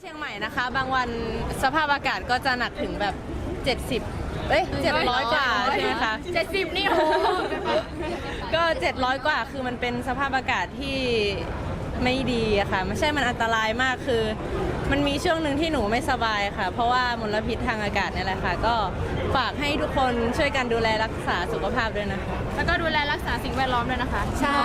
เชียงใหม่นะคะบางวันสภาพอากาศก็จะหนักถึงแบบ70700 กว่าใช่ไหมคะ70นี่โอ้ ก็700 กว่าคือมันเป็นสภาพอากาศที่ไม่ดีอะค่ะไม่ใช่มันอันตรายมากคือมันมีช่วงหนึ่งที่หนูไม่สบายค่ะเพราะว่ามลพิษทางอากาศนี่แหละค่ะก็ฝากให้ทุกคนช่วยกันดูแลรักษาสุขภาพด้วยนะคะแล้วก็ดูแลรักษาสิ่งแวดล้อมด้วยนะคะใช่